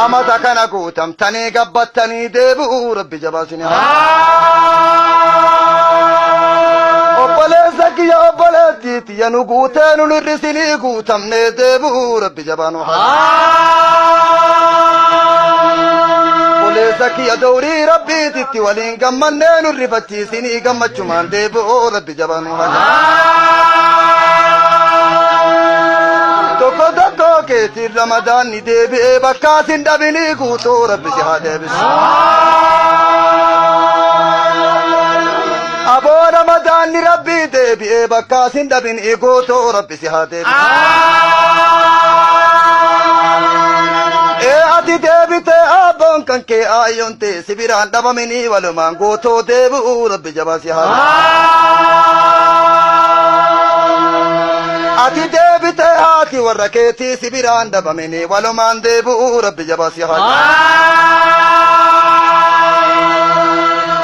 amata kana guutamtanii gabbattanii deebi'uu rabbi jabaasini obboleessa kiyya obboleettiiti yanu guutee nu nirrisinii guutamnee deebi'uu rabbi jabaanu obboleessa kiyya dawrii rabbiititti waliin gammannee nu rifachiisinii gammachumaan deebi'uu rabbi jabaanu tokko tokko keetiin ramadaanni deebi'ee bakkaasin dhabinii guutuu rabbi si haa deebisu aboo ramadaanni rabbii deebi'ee bakkaasin dhabinii guutuu rabbi si haa deebisu ati deebitee abboon kan kee aayyontee si biraan dhabaminii walumaan guutuu deebi'uu rabbi jabaa si haa ati deebitee haati warra keetii si biraan dhabamini walumaan deebi'uu rabbi jabaa si haa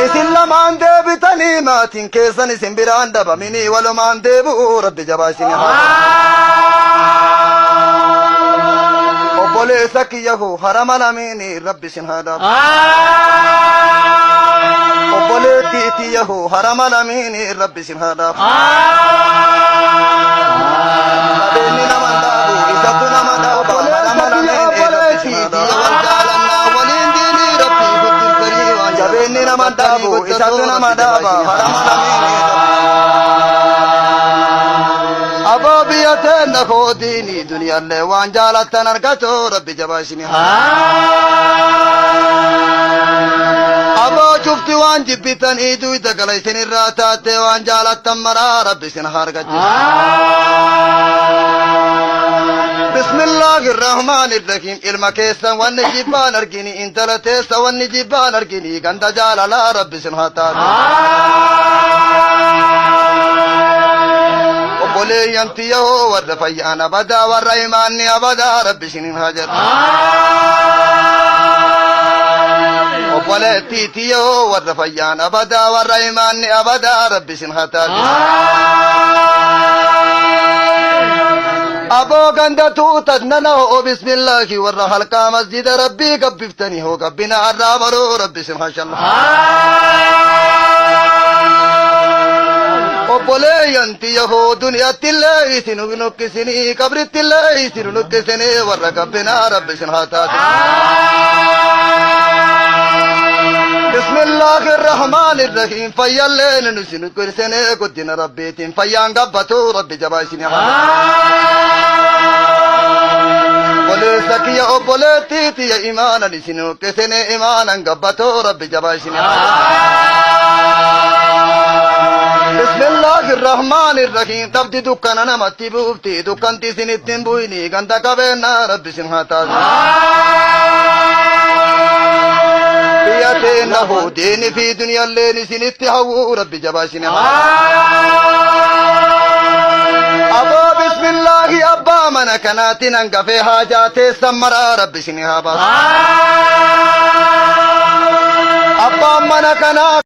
isin lamaan deebitanii maatiin keessan isin biraan dhabamini walumaan deebi'uu rabbi jabaa si haa obboleessa kiyyahu harama lamiini rabbi sin haa dhaabu obboleettii tiyyahu harama lamiini rabbi sin haa dhaabu Jabeenni nama dhaabu isatu nama dhaaba harama lamiini rabbi sin haa dhaabu wal jaalannaa waliin diinii rabbi guddisanii waan jabeenni nama dhaabu isatu nama dhaaba harama lamiini aboo biyyateen nakoo diinii duniyaallee waan jaalattan argatoo rabbi jabaashini aboo cufti waan jibbitanii duyda gala isin irraa taate waan jaalattan maraa rabbi isin hargachi bismillaahi irrahmaani irrahiim ilma keessan wanni jibbaan argini intala teessa wanni jibbaan argini ganda jaalalaa rabbi isin haa taate obboleeyyan tiyyahoo warra fayyaan abadaa warra imaanni abadaa rabbi isinin haa jedhu obboleettii tiyyahoo warra fayyaan abadaa warra imaanni abadaa rabbi isin haa taate aboo ganda tuutas nanahoo bismillaahi warra halkaa masjida rabbii gabbiftanii hoo gabbina arraa baroo rabbi isin haa shalla obboleeyyan tiyyahoo duniyattillee isin nukkisinii qabrittillee isin nukkisinii warra gabbinaa rabbi isin haa taate bismillaahi irrahmaani irrahiim fayyalleen nu isin nukkisinii guddina rabbiitiin fayyaan gabbatuu rabbi jabaa isin obboleessa kiyya obboleettii tiyya imaanan isin nukkisinii imaanan gabbatuu rabbi jabaa isin bismillaahi irrahmaani irrahiim dhabdi dukkana namatti buufti dukkanti isin ittiin buyni ganda qabeennaa rabbi isin haa taate biyyateen nahuu diini fi duniyaalleen isinitti hawwuu rabbi jabaa isin aboo bismillaahi abbaa mana kanaatiin hangafee haajaa teessan maraa rabbi isin haa baasu abbaan mana kanaa